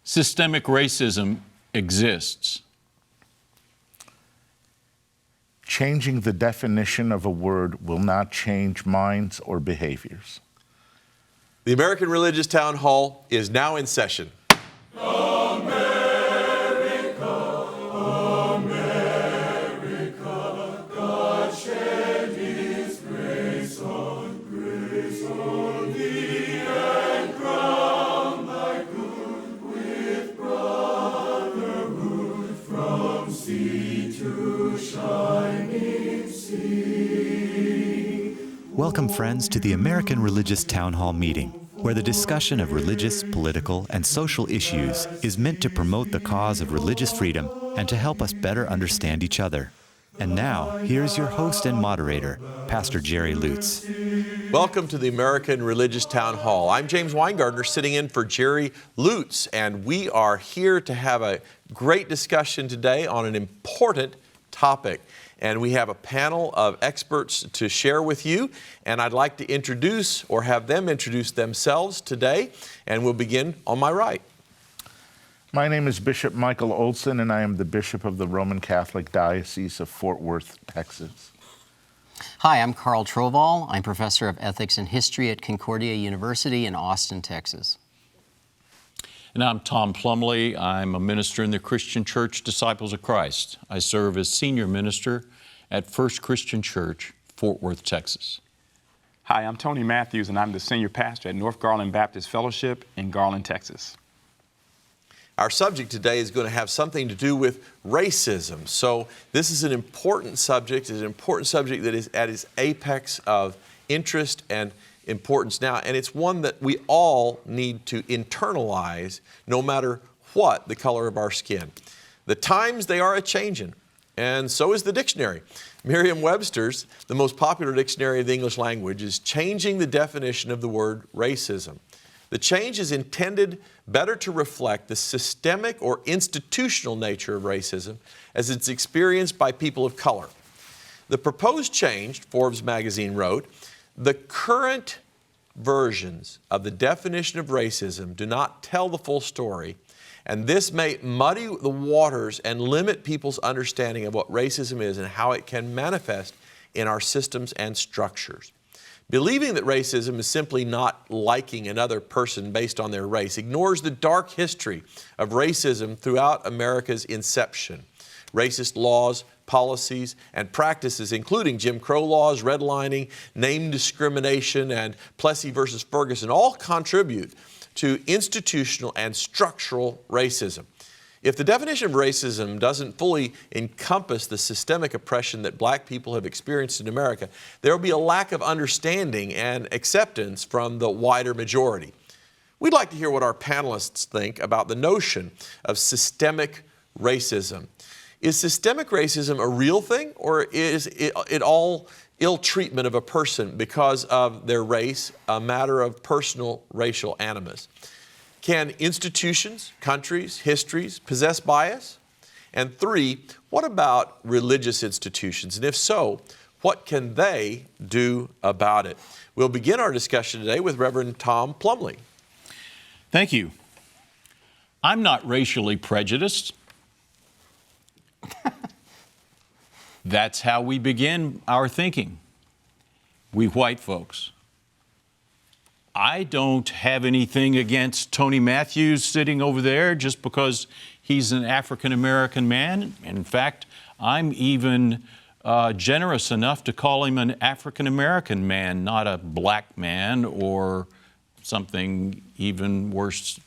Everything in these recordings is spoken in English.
systemic racism exists? Changing the definition of a word will not change minds or behaviors. The American Religious Town Hall is now in session. Welcome, friends, to the American Religious Town Hall meeting, where the discussion of religious, political, and social issues is meant to promote the cause of religious freedom and to help us better understand each other. And now, here's your host and moderator, Pastor Jerry Lutz. Welcome to the American Religious Town Hall. I'm James Weingardner, sitting in for Jerry Lutz, and we are here to have a great discussion today on an important topic. And we have a panel of experts to share with you, and I'd like to introduce or have them introduce themselves today, and we'll begin on my right. My name is Bishop Michael OLSON, and I am the Bishop of the Roman Catholic Diocese of Fort Worth, Texas. Hi, I'm Carl Trovall. I'm Professor of Ethics and History at Concordia University in Austin, Texas. And I'm Tom Plumbley. I'm a minister in the Christian Church Disciples of Christ. I serve as senior minister at First Christian Church, Fort Worth, Texas. Hi, I'm Tony Matthews, and I'm the senior pastor at North Garland Baptist Fellowship in Garland, Texas. Our subject today is going to have something to do with racism. So this is an important subject. It's an important subject that is at its apex of interest and importance now, and it's one that we all need to internalize no matter what the color of our skin. The times, they are a-changin', and so is the dictionary. Merriam-Webster's, the most popular dictionary of the English language, is changing the definition of the word racism. The change is intended better to reflect the systemic or institutional nature of racism as it's experienced by people of color. The proposed change, Forbes magazine wrote, the current versions of the definition of racism do not tell the full story, and this may muddy the waters and limit people's understanding of what racism is and how it can manifest in our systems and structures. Believing that racism is simply not liking another person based on their race ignores the dark history of racism throughout America's inception. Racist laws, policies, and practices, including Jim Crow laws, redlining, name discrimination, and Plessy versus Ferguson, all contribute to institutional and structural racism. If the definition of racism doesn't fully encompass the systemic oppression that black people have experienced in America, there will be a lack of understanding and acceptance from the wider majority. We'd like to hear what our panelists think about the notion of systemic racism. Is systemic racism a real thing, or is it all ill treatment of a person because of their race, a matter of personal racial animus? Can institutions, countries, histories possess bias? And three, what about religious institutions? And if so, what can they do about it? We'll begin our discussion today with Reverend Tom Plumbley. Thank you. I'm not racially prejudiced. That's how we begin our thinking, we white folks. I don't have anything against Tony Matthews sitting over there just because he's an African-American man. In fact, I'm even generous enough to call him an African-American man, not a black man or something even worse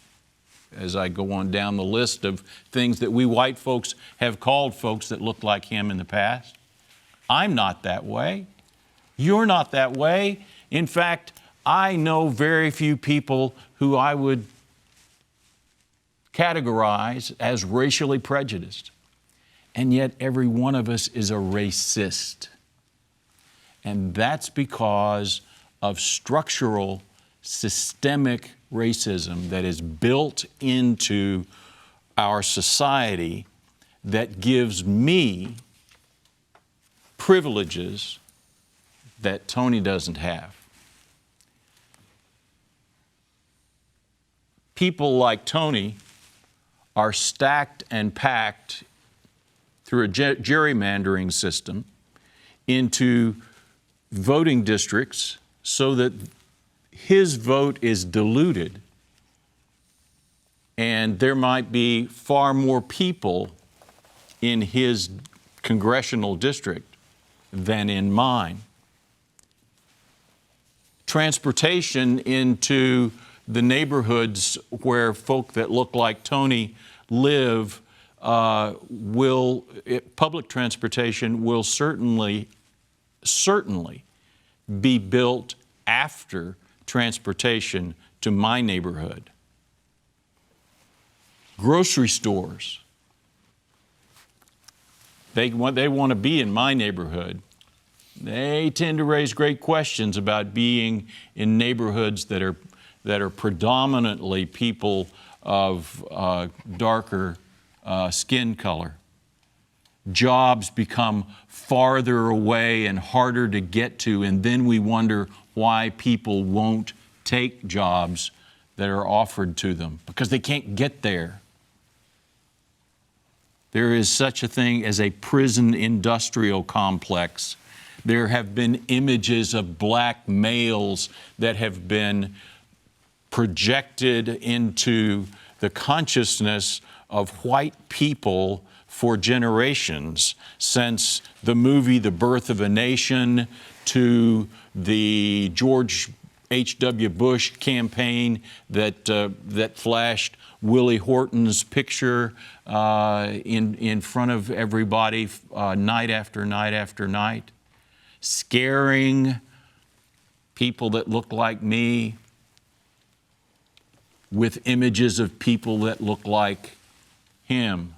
as I go on down the list of things that we white folks have called folks that look like him in the past. I'm not that way. You're not that way. In fact, I know very few people who I would categorize as racially prejudiced. And yet every one of us is a racist. And that's because of structural, systemic racism that is built into our society that gives me privileges that Tony doesn't have. People like Tony are stacked and packed through a gerrymandering system into voting districts so that his vote is diluted, and there might be far more people in his congressional district than in mine. Transportation into the neighborhoods where folk that look like Tony live public transportation will certainly be built after transportation to my neighborhood. Grocery stores, they want to be in my neighborhood. They tend to raise great questions about being in neighborhoods that are predominantly people of darker skin color. Jobs become farther away and harder to get to, and then we wonder why people won't take jobs that are offered to them, because they can't get there. There is such a thing as a prison industrial complex. There have been images of black males that have been projected into the consciousness of white people for generations, since the movie The Birth of a Nation to the George H.W. Bush campaign that flashed Willie Horton's picture in front of everybody night after night after night, scaring people that look like me with images of people that look like him.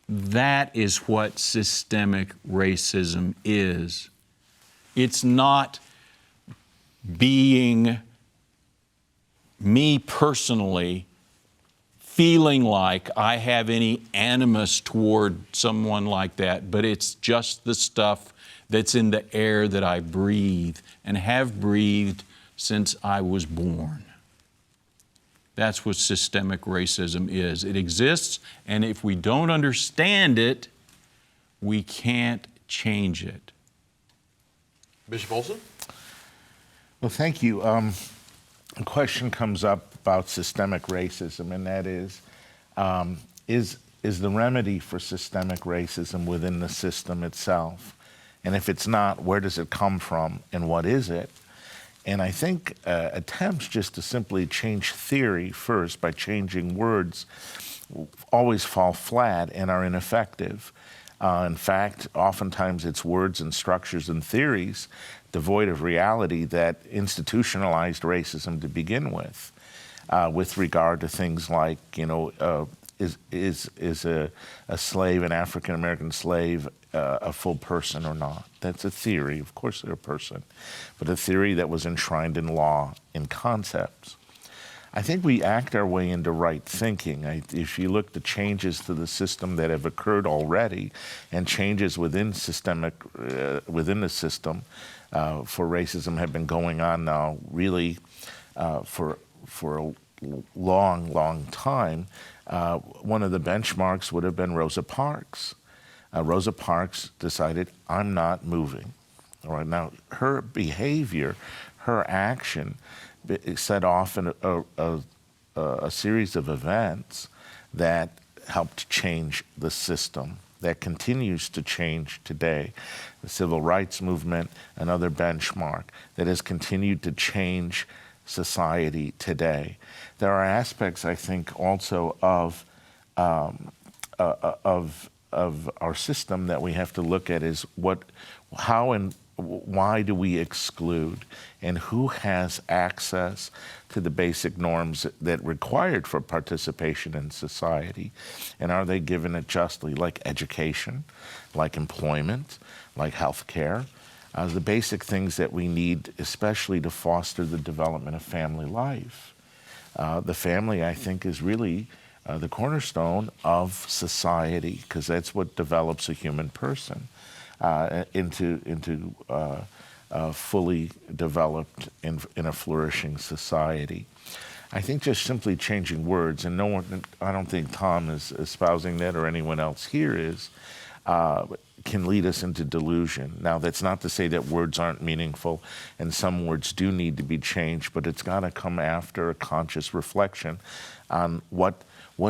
That is what systemic racism is. It's not being me personally feeling like I have any animus toward someone like that, but it's just the stuff that's in the air that I breathe and have breathed since I was born. That's what systemic racism is. It exists, and if we don't understand it, we can't change it. Bishop Olson? Well, thank you. A question comes up about systemic racism, and that is the remedy for systemic racism within the system itself? And if it's not, where does it come from, and what is it? And I think attempts just to simply change theory first by changing words always fall flat and are ineffective. In fact, oftentimes it's words and structures and theories devoid of reality that institutionalized racism to begin with regard to things like, is a slave, an African-American slave, a full person or not? That's a theory. Of course they're a person, but a theory that was enshrined in law, in concepts. I think we act our way into right thinking. If you look at the changes to the system that have occurred already and changes within the system for racism have been going on now really for a long time. One of the benchmarks would have been Rosa Parks. Rosa Parks decided, I'm not moving. All right, now her behavior, her action set off a series of events that helped change the system, that continues to change today. The civil rights movement, another benchmark that has continued to change society today. There are aspects, I think, also of our system that we have to look at is how and why do we exclude, and who has access to the basic norms that required for participation in society, and are they given it justly, like education, like employment, like health care, the basic things that we need, especially to foster the development of family life. The family, I think, is really the cornerstone of society, because that's what develops a human person into fully developed in a flourishing society. I think just simply changing words, and no one, I don't think Tom is espousing that or anyone else here is, can lead us into delusion. Now, that's not to say that words aren't meaningful, and some words do need to be changed, but it's got to come after a conscious reflection on what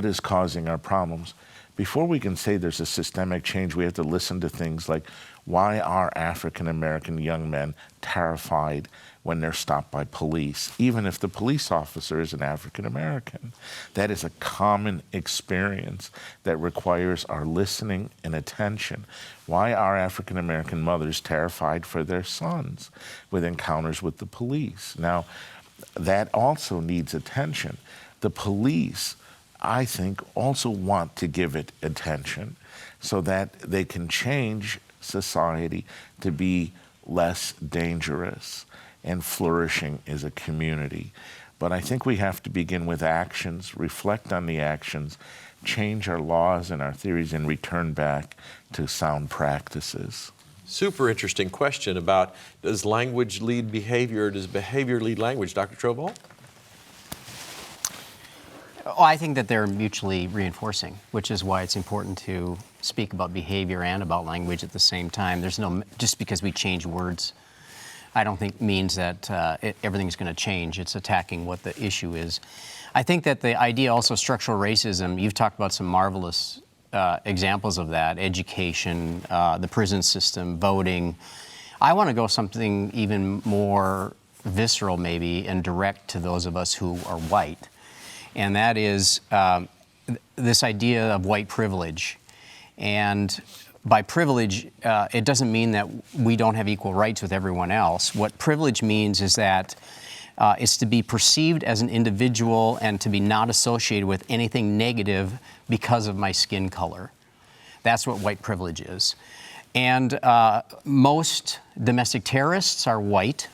is causing our problems. Before we can say there's a systemic change, we have to listen to things like, why are African American young men terrified when they're stopped by police, even if the police officer is an African American? That is a common experience that requires our listening and attention. Why are African American mothers terrified for their sons with encounters with the police? Now, that also needs attention. The police, I think, also want to give it attention so that they can change society to be less dangerous and flourishing as a community. But I think we have to begin with actions, reflect on the actions, change our laws and our theories, and return back to sound practices. Super interesting question about, does language lead behavior, or does behavior lead language? Dr. Trovall? Oh, I think that they're mutually reinforcing, which is why it's important to speak about behavior and about language at the same time. There's no, just because we change words, I don't think means that everything's going to change. It's attacking what the issue is. I think that the idea also structural racism, you've talked about some marvelous examples of that, education, the prison system, voting. I want to go something even more visceral maybe and direct to those of us who are white. And that is this idea of white privilege. And by privilege, it doesn't mean that we don't have equal rights with everyone else. What privilege means is that it's to be perceived as an individual and to be not associated with anything negative because of my skin color. That's what white privilege is. And most domestic terrorists are white.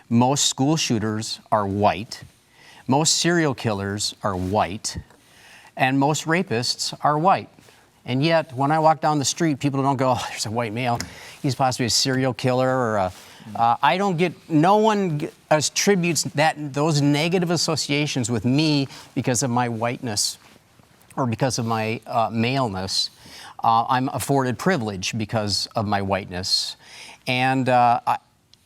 Most school shooters are white. Most serial killers are white, and most rapists are white. And yet, when I walk down the street, people don't go, oh, there's a white male. He's possibly a serial killer, or I don't get, no one attributes those negative associations with me because of my whiteness or because of my maleness. I'm afforded privilege because of my whiteness. And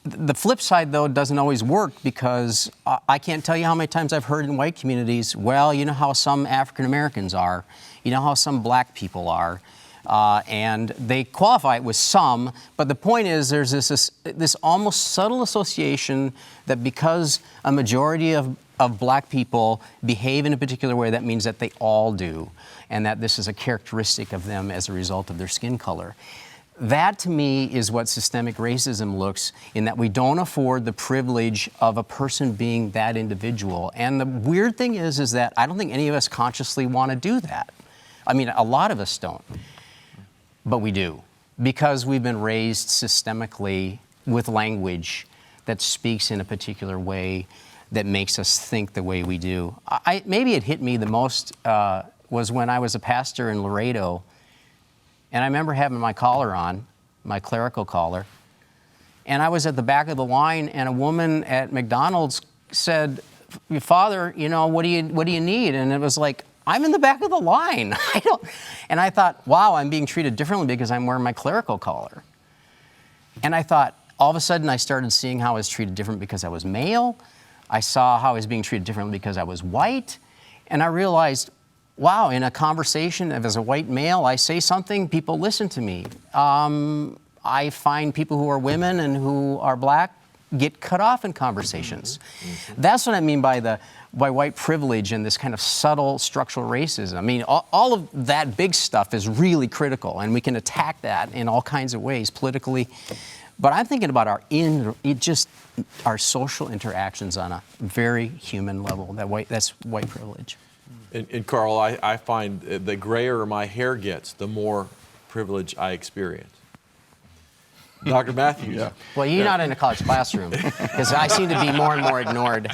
the flip side, though, doesn't always work, because I can't tell you how many times I've heard in white communities, well, you know how some African Americans are, you know how some black people are, and they qualify it with some, but the point is there's this almost subtle association that because a majority of black people behave in a particular way, that means that they all do, and that this is a characteristic of them as a result of their skin color. That, to me, is what systemic racism looks, in that we don't afford the privilege of a person being that individual. And the weird thing is that I don't think any of us consciously want to do that. I mean, a lot of us don't, but we do, because we've been raised systemically with language that speaks in a particular way that makes us think the way we do. Maybe it hit me the most was when I was a pastor in Laredo. And I remember having my collar on, my clerical collar, and I was at the back of the line, and a woman at McDonald's said, "Father, you know, what do you need?" And it was like, I'm in the back of the line. And I thought, wow, I'm being treated differently because I'm wearing my clerical collar. And I thought, all of a sudden, I started seeing how I was treated different because I was male. I saw how I was being treated differently because I was white, and I realized, wow, in a conversation, as a white male, I say something, people listen to me. I find people who are women and who are black get cut off in conversations. Mm-hmm. That's what I mean by white privilege and this kind of subtle structural racism. I mean, all of that big stuff is really critical, and we can attack that in all kinds of ways politically. But I'm thinking about our social interactions on a very human level. That's white privilege. And Carl, I find the grayer my hair gets, the more privilege I experience. Dr. Matthews. Yeah. Well, you're not in a college classroom, because I seem to be more and more ignored.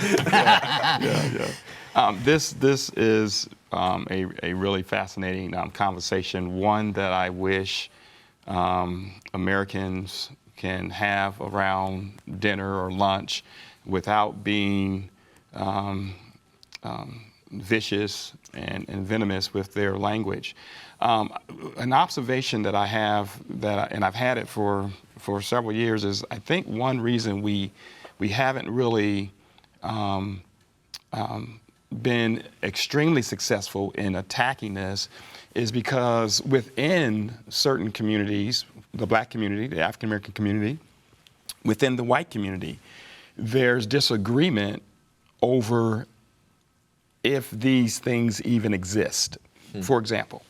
This is a really fascinating conversation, one that I wish Americans can have around dinner or lunch without being vicious and venomous with their language. An observation that I have, and I've had it for several years, is I think one reason we haven't really been extremely successful in attacking this is because within certain communities, the Black community, the African American community, within the white community, there's disagreement over if these things even exist. For example,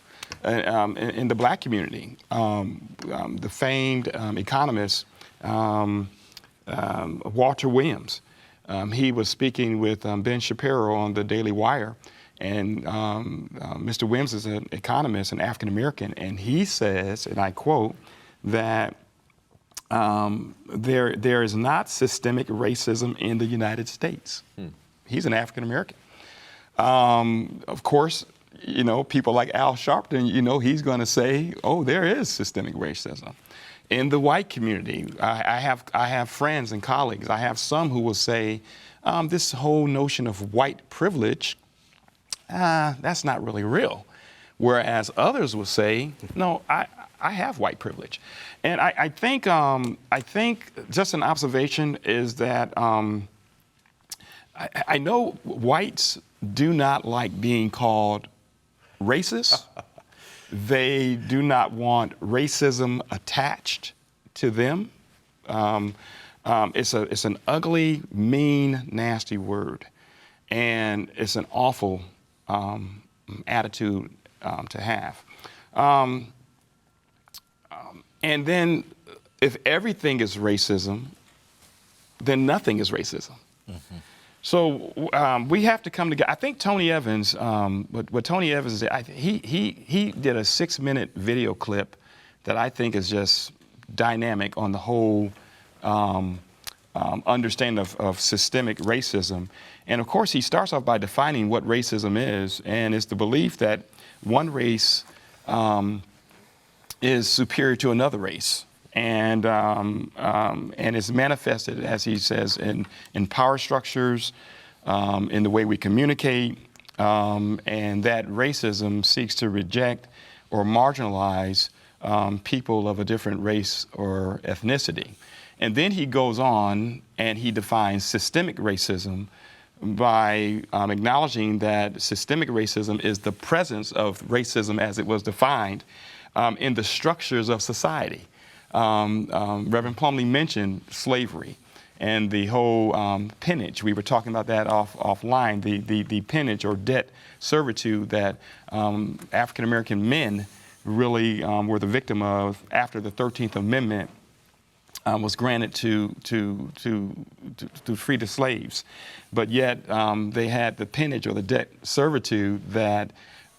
in the Black community, the famed economist Walter Williams, he was speaking with Ben Shapiro on the Daily Wire, and Mr. Williams is an economist, an African American, and he says, and I quote, that there is not systemic racism in the United States. He's an African American. Of course, you know, people like Al Sharpton, you know, he's going to say, oh, there is systemic racism. In the white community, I have friends and colleagues. I have some who will say, this whole notion of white privilege, that's not really real. Whereas others will say, no, I have white privilege. And I think just an observation is that I know whites do not like being called racist. They do not want racism attached to them. It's an ugly, mean, nasty word, and it's an awful attitude to have. And then, if everything is racism, then nothing is racism. So we have to come together. I think Tony Evans, what Tony Evans did, he did a 6-minute video clip that I think is just dynamic on the whole understanding of systemic racism. And of course, he starts off by defining what racism is, and it's the belief that one race is superior to another race. And it's manifested, as he says, in power structures, in the way we communicate, and that racism seeks to reject or marginalize people of a different race or ethnicity. And then he goes on and he defines systemic racism by acknowledging that systemic racism is the presence of racism as it was defined in the structures of society. Reverend Plumbley mentioned slavery and the whole peonage. We were talking about that offline, the peonage or debt servitude that African American men really were the victim of after the 13th Amendment was granted to free the slaves. But yet they had the peonage or the debt servitude that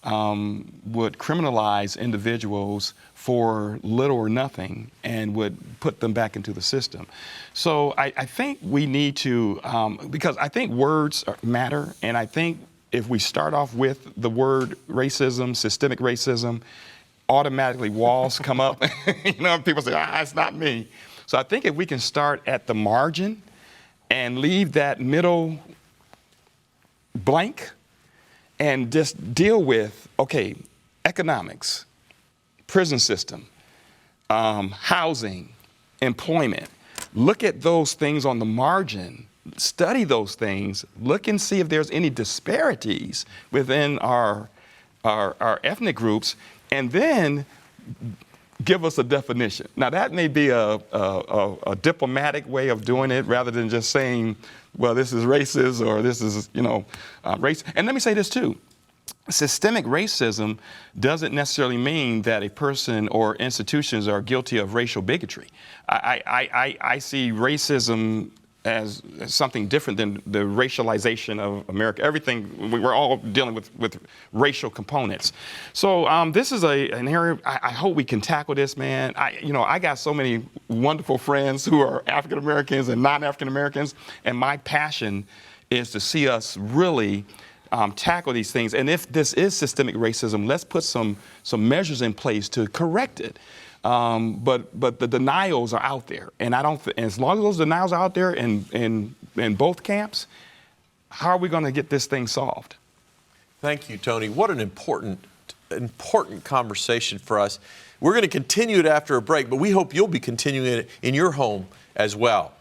would criminalize individuals for little or nothing and would put them back into the system. So I think we need to, because I think words matter, and I think if we start off with the word racism, systemic racism, automatically walls come up. You know, people say, it's not me. So I think if we can start at the margin and leave that middle blank and just deal with, okay, economics, prison system, housing, employment. Look at those things on the margin, study those things, look and see if there's any disparities within our ethnic groups, and then give us a definition. Now that may be a diplomatic way of doing it rather than just saying, well, this is racist or this is, race. And let me say this too. Systemic racism doesn't necessarily mean that a person or institutions are guilty of racial bigotry. I see racism as something different than the racialization of America. Everything, we're all dealing with racial components. So this is an area, I hope we can tackle this, man. I got so many wonderful friends who are African Americans and non-African Americans, and my passion is to see us really tackle these things. And if this is systemic racism, let's put some measures in place to correct it. But the denials are out there, and as long as those denials are out there in both camps, how are we going to get this thing solved? Thank you, Tony. What an important conversation for us. We're going to continue it after a break, but we hope you'll be continuing it in your home as well.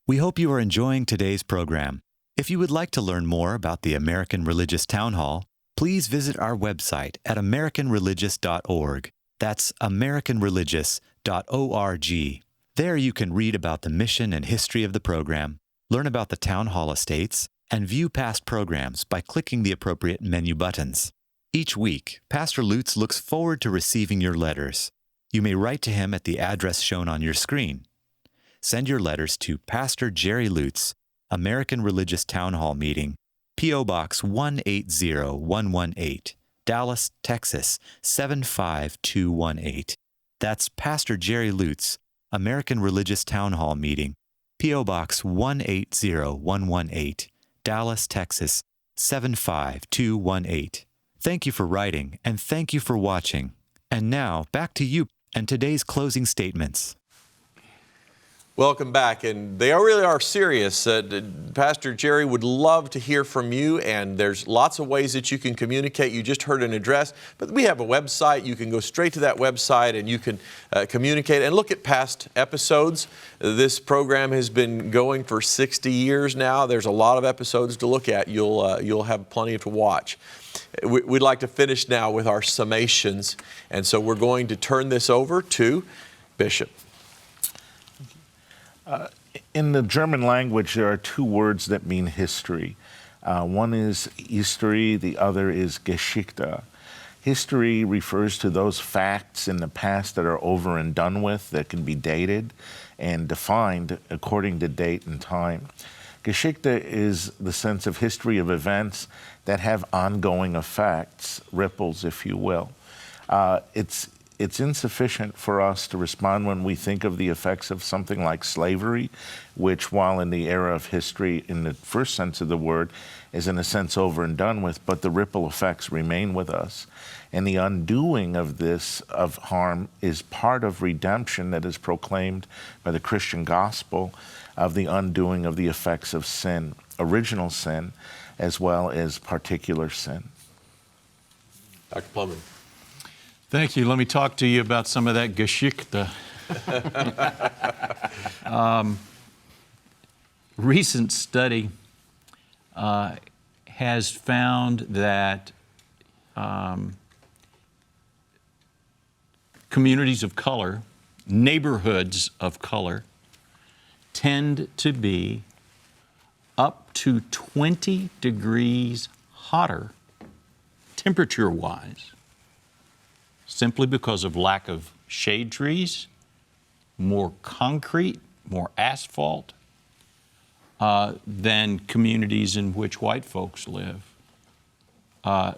We hope you are enjoying today's program. If you would like to learn more about the American Religious Town Hall, please visit our website at americanreligious.org. That's americanreligious.org. There you can read about the mission and history of the program, learn about the Town Hall estates, and view past programs by clicking the appropriate menu buttons. Each week, Pastor Lutz looks forward to receiving your letters. You may write to him at the address shown on your screen. Send your letters to Pastor Jerry Lutz, American Religious Town Hall Meeting, P.O. Box 180118, Dallas, Texas 75218. That's Pastor Jerry Lutz, American Religious Town Hall Meeting, P.O. Box 180118, Dallas, Texas 75218. Thank you for writing, and thank you for watching. And now, back to you and today's closing statements. Welcome back, and they really are serious. Pastor Jerry would love to hear from you, and there's lots of ways that you can communicate. You just heard an address, but we have a website. You can go straight to that website and you can communicate and look at past episodes. This program has been going for 60 years now. There's a lot of episodes to look at. You'll have plenty to watch. We'd like to finish now with our summations, and so we're going to turn this over to Bishop. In the German language, there are two words that mean history. One is History, the other is Geschichte. History refers to those facts in the past that are over and done with, that can be dated and defined according to date and time. Geschichte is the sense of history of events that have ongoing effects, ripples, if you will. It's insufficient for us to respond when we think of the effects of something like slavery, which, while in the era of history, in the first sense of the word, is in a sense over and done with, but the ripple effects remain with us. And the undoing of this, of harm, is part of redemption that is proclaimed by the Christian gospel, of the undoing of the effects of sin, original sin, as well as particular sin. Dr. Plumbley. Thank you. Let me talk to you about some of that Geschichte. Recent study has found that communities of color, neighborhoods of color, tend to be up to 20 degrees hotter, temperature-wise, simply because of lack of shade trees, more concrete, more asphalt than communities in which white folks live,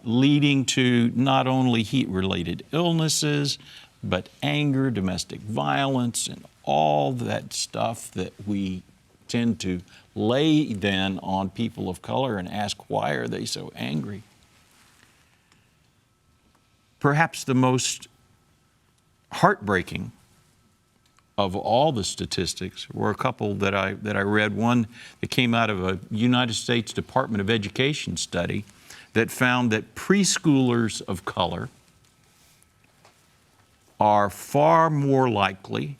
leading to not only heat-related illnesses, but anger, domestic violence, and all that stuff that we tend to lay then on people of color and ask, why are they so angry? Perhaps the most heartbreaking of all the statistics were a couple that I read. One that came out of a United States Department of Education study that found that preschoolers of color are far more likely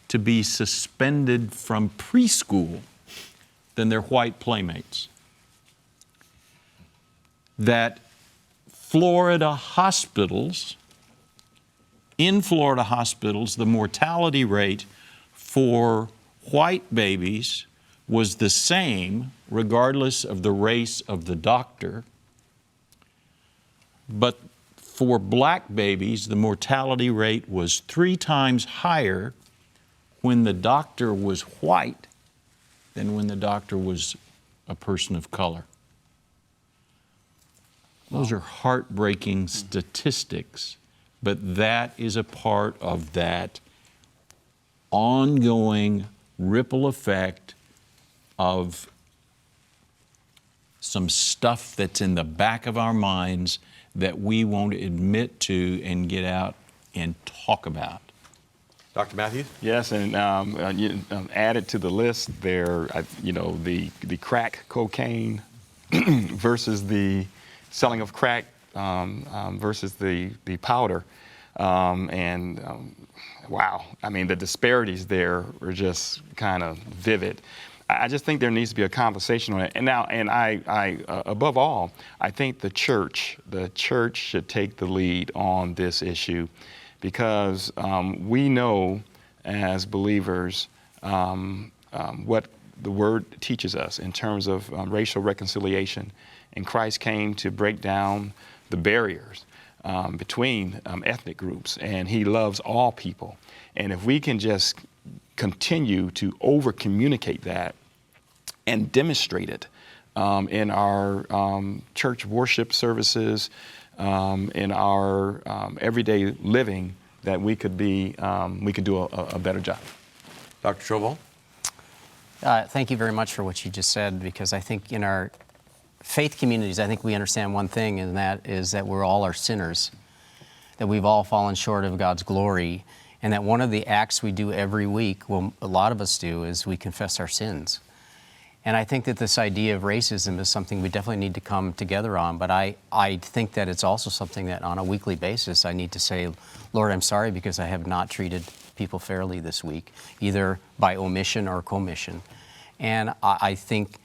to be suspended from preschool than their white playmates. That Florida hospitals, in Florida hospitals, the mortality rate for white babies was the same regardless of the race of the doctor, but for black babies, the mortality rate was 3 times higher when the doctor was white than when the doctor was a person of color. Those are heartbreaking statistics, but that is a part of that ongoing ripple effect of some stuff that's in the back of our minds that we won't admit to and get out and talk about. Dr. Matthews? Yes, and added to the list there, the crack cocaine versus the selling of crack versus the powder. Wow, I mean, the disparities there are just kind of vivid. I just think there needs to be a conversation on it. And I above all, I think the church should take the lead on this issue, because we know as believers what the Word teaches us in terms of racial reconciliation. And Christ came to break down the barriers between ethnic groups, and He loves all people. And if we can just continue to over-communicate that and demonstrate it in our church worship services, in our everyday living, that we could do a better job. Dr. Trobol? Thank you very much for what you just said, because I think in our faith communities, I think we understand one thing, and that is that we're all are sinners, that we've all fallen short of God's glory, and that one of the acts we do every week, well, a lot of us do, is we confess our sins. And I think that this idea of racism is something we definitely need to come together on, but I think that it's also something that on a weekly basis I need to say, Lord, I'm sorry because I have not treated people fairly this week, either by omission or commission. And I think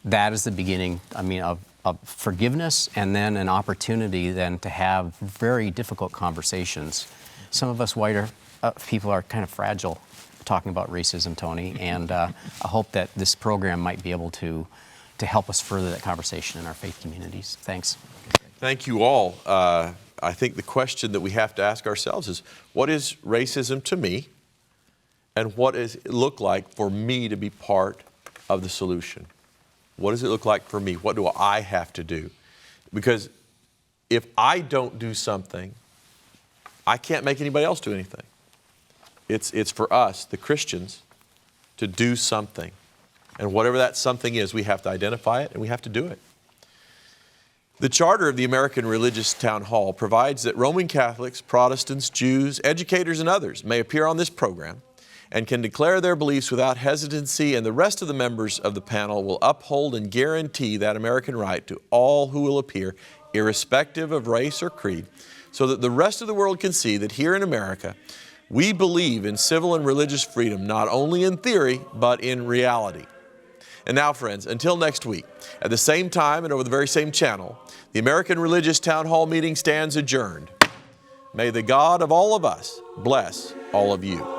that is the beginning, of forgiveness, and then an opportunity then to have very difficult conversations. Some of us whiter people are kind of fragile talking about racism, Tony, and I hope that this program might be able to help us further that conversation in our faith communities. Thanks. Thank you all. I think the question that we have to ask ourselves is, what is racism to me? And what does it look like for me to be part of the solution? What does it look like for me? What do I have to do? Because if I don't do something, I can't make anybody else do anything. It's for us, the Christians, to do something. And whatever that something is, we have to identify it and we have to do it. The charter of the American Religious Town Hall provides that Roman Catholics, Protestants, Jews, educators, and others may appear on this program and can declare their beliefs without hesitancy, and the rest of the members of the panel will uphold and guarantee that American right to all who will appear, irrespective of race or creed, so that the rest of the world can see that here in America, we believe in civil and religious freedom, not only in theory, but in reality. And now, friends, until next week, at the same time and over the very same channel, the American Religious Town Hall meeting stands adjourned. May the God of all of us bless all of you.